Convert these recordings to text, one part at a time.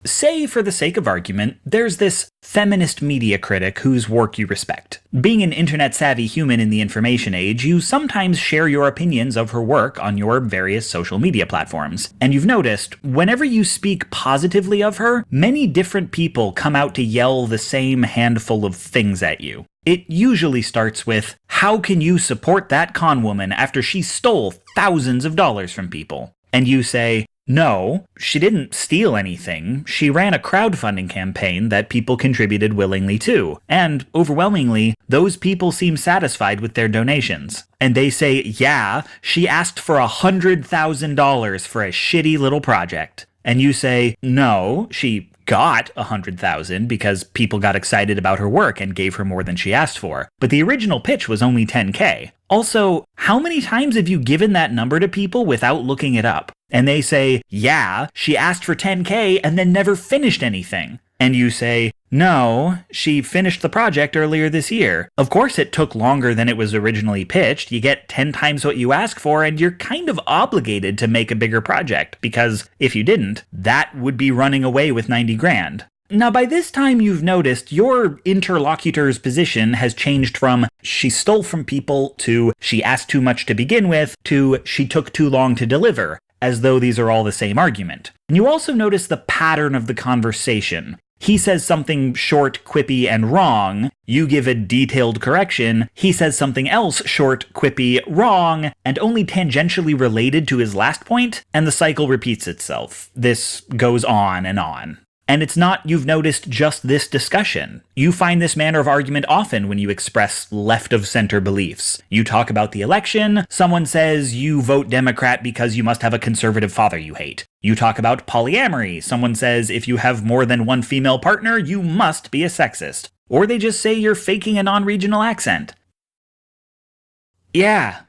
Say, for the sake of argument, there's this feminist media critic whose work you respect. Being an internet-savvy human in the information age, you sometimes share your opinions of her work on your various social media platforms. And you've noticed, whenever you speak positively of her, many different people come out to yell the same handful of things at you. It usually starts with, how can you support that con woman after she stole thousands of dollars from people? And you say, no, she didn't steal anything. She ran a crowdfunding campaign that people contributed willingly to. And, overwhelmingly, those people seem satisfied with their donations. And they say, yeah, she asked for $100,000 for a shitty little project. And you say, no, she got $100,000 because people got excited about her work and gave her more than she asked for. But the original pitch was only $10K. Also, how many times have you given that number to people without looking it up? And they say, yeah, she asked for $10K and then never finished anything. And you say, no, she finished the project earlier this year. Of course it took longer than it was originally pitched. You get 10 times what you ask for, and you're kind of obligated to make a bigger project, because if you didn't, that would be running away with 90 grand. Now, by this time you've noticed your interlocutor's position has changed from she stole from people to she asked too much to begin with to she took too long to deliver, as though these are all the same argument. And you also notice the pattern of the conversation. He says something short, quippy, and wrong. You give a detailed correction. He says something else short, quippy, wrong, and only tangentially related to his last point, and the cycle repeats itself. This goes on and on. And it's not, you've noticed, just this discussion. You find this manner of argument often when you express left-of-center beliefs. You talk about the election, someone says you vote Democrat because you must have a conservative father you hate. You talk about polyamory, someone says if you have more than one female partner, you must be a sexist. Or they just say you're faking a non-regional accent. Yeah.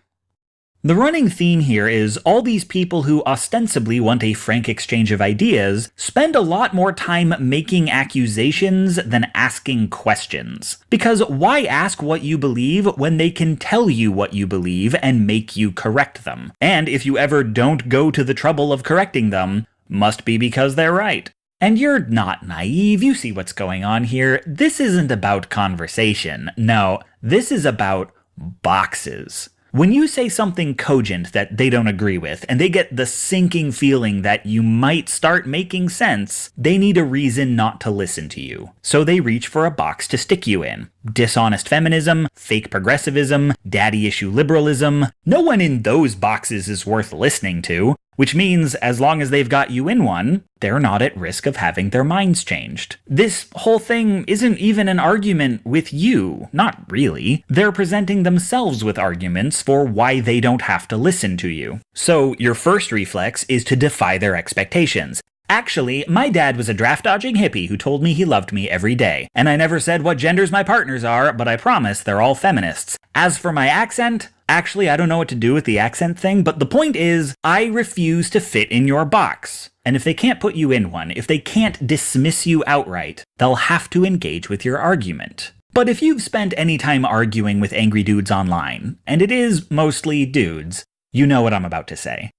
The running theme here is all these people who ostensibly want a frank exchange of ideas spend a lot more time making accusations than asking questions. Because why ask what you believe when they can tell you what you believe and make you correct them? And if you ever don't go to the trouble of correcting them, must be because they're right. And you're not naive, you see what's going on here. This isn't about conversation. No, this is about boxes. When you say something cogent that they don't agree with, and they get the sinking feeling that you might start making sense, they need a reason not to listen to you. So they reach for a box to stick you in. Dishonest feminism, fake progressivism, daddy issue liberalism. No one in those boxes is worth listening to. Which means, as long as they've got you in one, they're not at risk of having their minds changed. This whole thing isn't even an argument with you. Not really. They're presenting themselves with arguments for why they don't have to listen to you. So your first reflex is to defy their expectations. Actually, my dad was a draft-dodging hippie who told me he loved me every day. And I never said what genders my partners are, but I promise they're all feminists. As for my accent, actually, I don't know what to do with the accent thing, but the point is, I refuse to fit in your box. And if they can't put you in one, if they can't dismiss you outright, they'll have to engage with your argument. But if you've spent any time arguing with angry dudes online, and it is mostly dudes, you know what I'm about to say.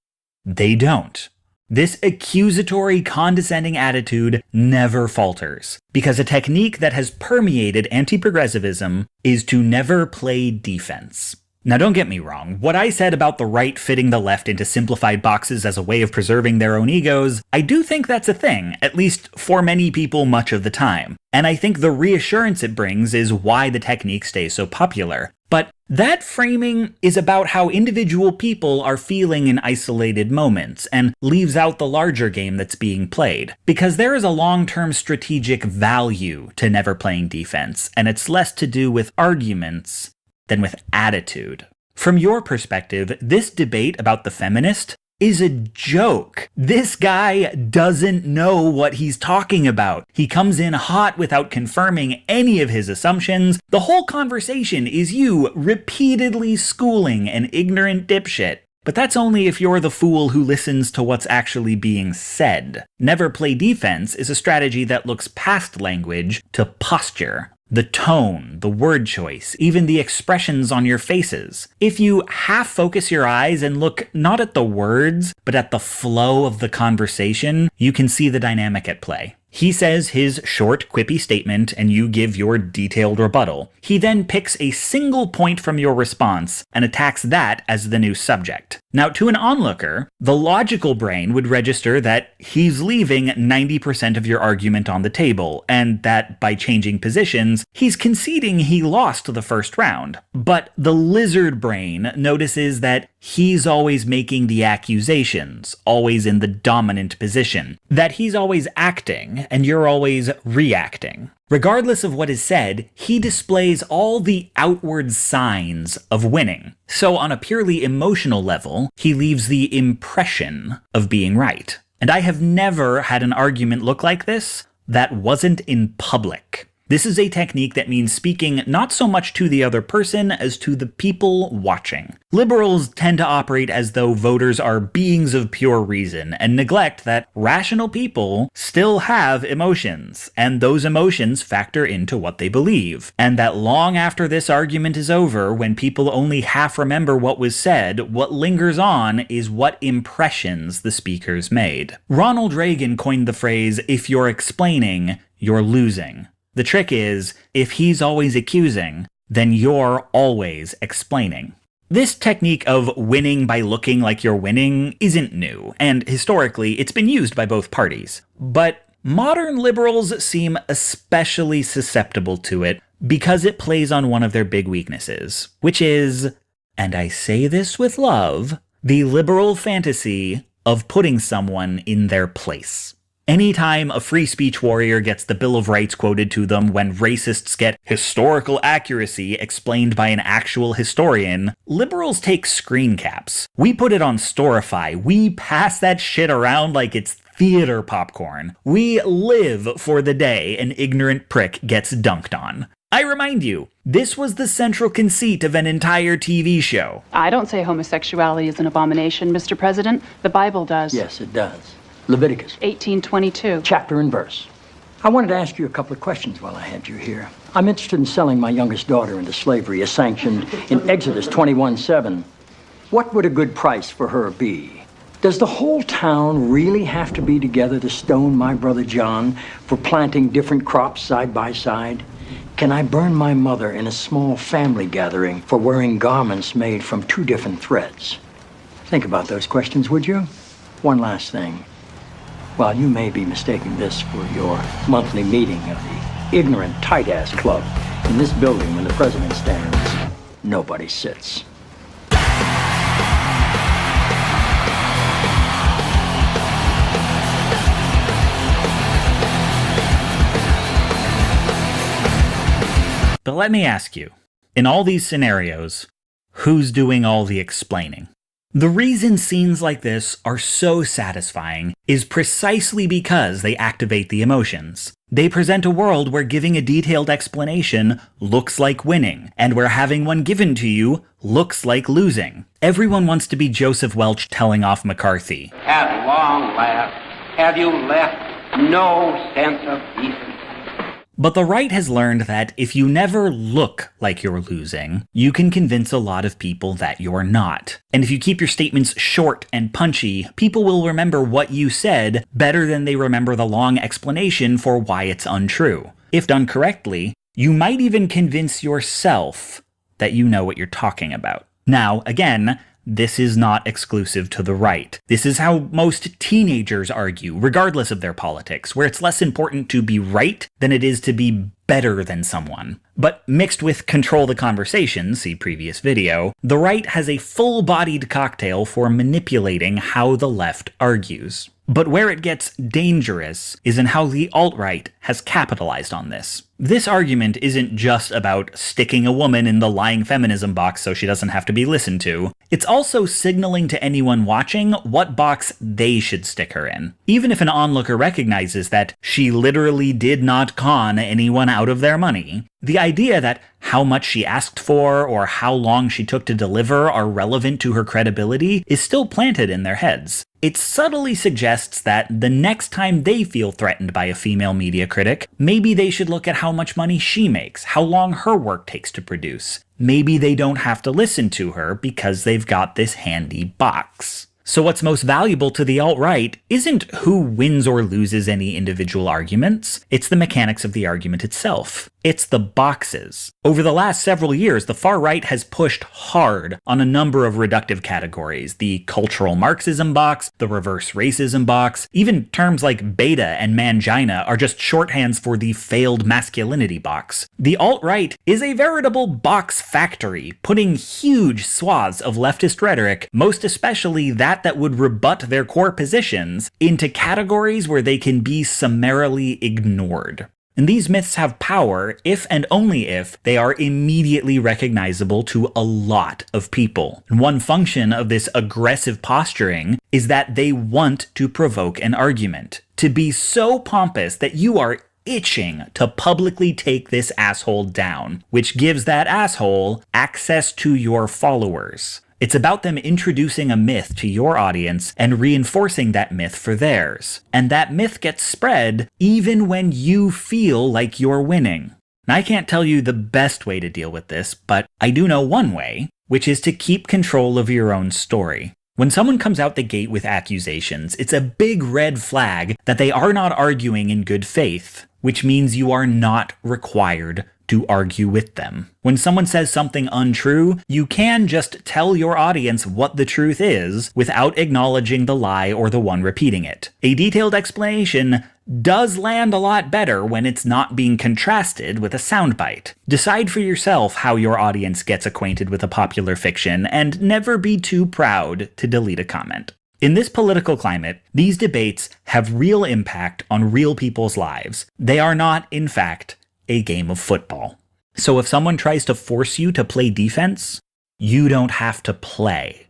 They don't. This accusatory, condescending attitude never falters, because a technique that has permeated anti-progressivism is to never play defense. Now don't get me wrong, what I said about the right fitting the left into simplified boxes as a way of preserving their own egos, I do think that's a thing, at least for many people much of the time. And I think the reassurance it brings is why the technique stays so popular. But that framing is about how individual people are feeling in isolated moments, and leaves out the larger game that's being played. Because there is a long-term strategic value to never playing defense, and it's less to do with arguments than with attitude. From your perspective, this debate about the feminist is a joke. This guy doesn't know what he's talking about. He comes in hot without confirming any of his assumptions. The whole conversation is you repeatedly schooling an ignorant dipshit. But that's only if you're the fool who listens to what's actually being said. Never play defense is a strategy that looks past language to posture. The tone, the word choice, even the expressions on your faces. If you half focus your eyes and look not at the words, but at the flow of the conversation, you can see the dynamic at play. He says his short, quippy statement, and you give your detailed rebuttal. He then picks a single point from your response and attacks that as the new subject. Now, to an onlooker, the logical brain would register that he's leaving 90% of your argument on the table, and that by changing positions, he's conceding he lost the first round. But the lizard brain notices that he's always making the accusations, always in the dominant position, that he's always acting, and you're always reacting. Regardless of what is said, he displays all the outward signs of winning. So on a purely emotional level, he leaves the impression of being right. And I have never had an argument look like this that wasn't in public. This is a technique that means speaking not so much to the other person as to the people watching. Liberals tend to operate as though voters are beings of pure reason and neglect that rational people still have emotions, and those emotions factor into what they believe. And that long after this argument is over, when people only half remember what was said, what lingers on is what impressions the speakers made. Ronald Reagan coined the phrase, "If you're explaining, you're losing." The trick is, if he's always accusing, then you're always explaining. This technique of winning by looking like you're winning isn't new, and historically, it's been used by both parties. But modern liberals seem especially susceptible to it because it plays on one of their big weaknesses, which is, and I say this with love, the liberal fantasy of putting someone in their place. Anytime a free speech warrior gets the Bill of Rights quoted to them when racists get historical accuracy explained by an actual historian, liberals take screen caps. We put it on Storify. We pass that shit around like it's theater popcorn. We live for the day an ignorant prick gets dunked on. I remind you, this was the central conceit of an entire TV show. I don't say homosexuality is an abomination, Mr. President. The Bible does. Yes, it does. Leviticus 18:22. chapter and verse. I wanted to ask you a couple of questions while I had you here. I'm interested in selling my youngest daughter into slavery as sanctioned in Exodus 21:7. What would a good price for her be? Does the whole town really have to be together to stone my brother John for planting different crops side by side? Can I burn my mother in a small family gathering for wearing garments made from two different threads? Think about those questions, would you? One last thing. While you may be mistaking this for your monthly meeting of the ignorant tight-ass club, in this building when the president stands, nobody sits. But let me ask you, in all these scenarios, who's doing all the explaining? The reason scenes like this are so satisfying is precisely because they activate the emotions. They present a world where giving a detailed explanation looks like winning, and where having one given to you looks like losing. Everyone wants to be Joseph Welch telling off McCarthy. At long last, have you left no sense of decency? But the right has learned that if you never look like you're losing, you can convince a lot of people that you're not. And if you keep your statements short and punchy, people will remember what you said better than they remember the long explanation for why it's untrue. If done correctly, you might even convince yourself that you know what you're talking about. Now, again, this is not exclusive to the right. This is how most teenagers argue, regardless of their politics, where it's less important to be right than it is to be better than someone. But mixed with control the conversation, see previous video, the right has a full-bodied cocktail for manipulating how the left argues. But where it gets dangerous is in how the alt-right has capitalized on this. This argument isn't just about sticking a woman in the lying feminism box so she doesn't have to be listened to. It's also signaling to anyone watching what box they should stick her in. Even if an onlooker recognizes that she literally did not con anyone out of their money, the idea that how much she asked for or how long she took to deliver are relevant to her credibility is still planted in their heads. It subtly suggests that the next time they feel threatened by a female media critic, maybe they should look at how much money she makes, how long her work takes to produce. Maybe they don't have to listen to her because they've got this handy box. So what's most valuable to the alt-right isn't who wins or loses any individual arguments, it's the mechanics of the argument itself. It's the boxes. Over the last several years, the far right has pushed hard on a number of reductive categories. The cultural Marxism box, the reverse racism box, even terms like beta and mangina are just shorthands for the failed masculinity box. The alt-right is a veritable box factory, putting huge swaths of leftist rhetoric, most especially that would rebut their core positions, into categories where they can be summarily ignored. And these myths have power if and only if they are immediately recognizable to a lot of people. And one function of this aggressive posturing is that they want to provoke an argument, to be so pompous that you are itching to publicly take this asshole down, which gives that asshole access to your followers. It's about them introducing a myth to your audience and reinforcing that myth for theirs. And that myth gets spread even when you feel like you're winning. Now, I can't tell you the best way to deal with this, but I do know one way, which is to keep control of your own story. When someone comes out the gate with accusations, it's a big red flag that they are not arguing in good faith, which means you are not required to argue with them. When someone says something untrue, you can just tell your audience what the truth is without acknowledging the lie or the one repeating it. A detailed explanation does land a lot better when it's not being contrasted with a soundbite. Decide for yourself how your audience gets acquainted with a popular fiction, and never be too proud to delete a comment. In this political climate, these debates have real impact on real people's lives. They are not, in fact, a game of football. So if someone tries to force you to play defense, you don't have to play.